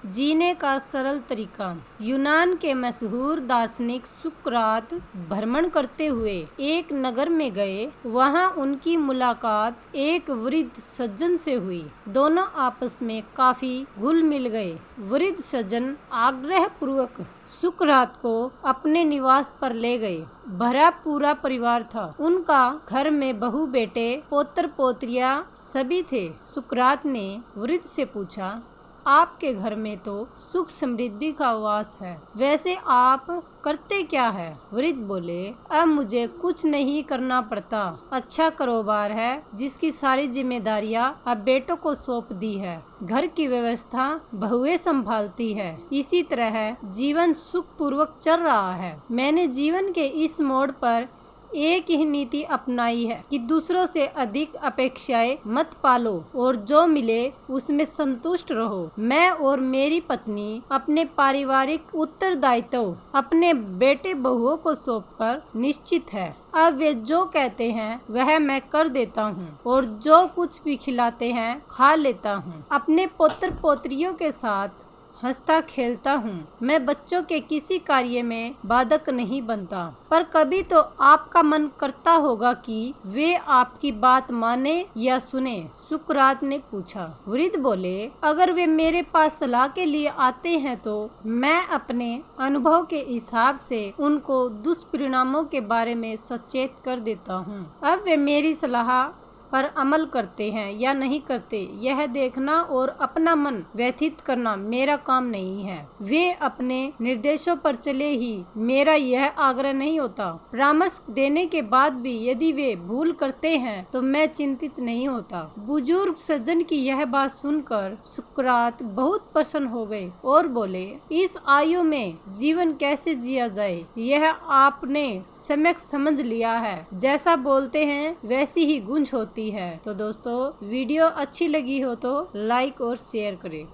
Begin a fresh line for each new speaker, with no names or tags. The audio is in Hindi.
जीने का सरल तरीका। यूनान के मशहूर दार्शनिक सुकरात भ्रमण करते हुए एक नगर में गए। वहां उनकी मुलाकात एक वृद्ध सज्जन से हुई। दोनों आपस में काफी घुल मिल गए। वृद्ध सज्जन आग्रह पूर्वक सुकरात को अपने निवास पर ले गए। भरा पूरा परिवार था। उनका घर में बहू, बेटे, पोत्र पोत्रियां सभी थे। सुकरात ने वृद्ध से पूछा, आपके घर में तो सुख समृद्धि का वास है, वैसे आप करते क्या है? वृद्ध बोले, अब मुझे कुछ नहीं करना पड़ता। अच्छा कारोबार है जिसकी सारी जिम्मेदारियां अब बेटों को सौंप दी है। घर की व्यवस्था बहुएं संभालती है। इसी तरह जीवन सुख पूर्वक चल रहा है। मैंने जीवन के इस मोड़ पर एक ही नीति अपनाई है कि दूसरों से अधिक अपेक्षाएं मत पालो और जो मिले उसमें संतुष्ट रहो। मैं और मेरी पत्नी अपने पारिवारिक उत्तरदायित्व अपने बेटे बहुओं को सौंपकर निश्चित है। अब वे जो कहते हैं वह मैं कर देता हूँ और जो कुछ भी खिलाते हैं खा लेता हूँ। अपने पुत्र पोत्रियों के साथ हंसता खेलता हूँ। मैं बच्चों के किसी कार्य में बाधक नहीं बनता। पर कभी तो आपका मन करता होगा कि वे आपकी बात माने या सुने? सुकरात ने पूछा। वृद्ध बोले, अगर वे मेरे पास सलाह के लिए आते हैं तो मैं अपने अनुभव के हिसाब से उनको दुष्परिणामों के बारे में सचेत कर देता हूँ। अब वे मेरी सलाह पर अमल करते हैं या नहीं करते, यह देखना और अपना मन व्यथित करना मेरा काम नहीं है। वे अपने निर्देशों पर चले ही, मेरा यह आग्रह नहीं होता। परामर्श देने के बाद भी यदि वे भूल करते हैं तो मैं चिंतित नहीं होता। बुजुर्ग सज्जन की यह बात सुनकर सुकरात बहुत प्रसन्न हो गए और बोले, इस आयु में जीवन कैसे जिया जाए यह आपने सम्यक समझ लिया है। जैसा बोलते हैं वैसी ही गूंज होती है। तो दोस्तों, वीडियो अच्छी लगी हो तो लाइक और शेयर करें।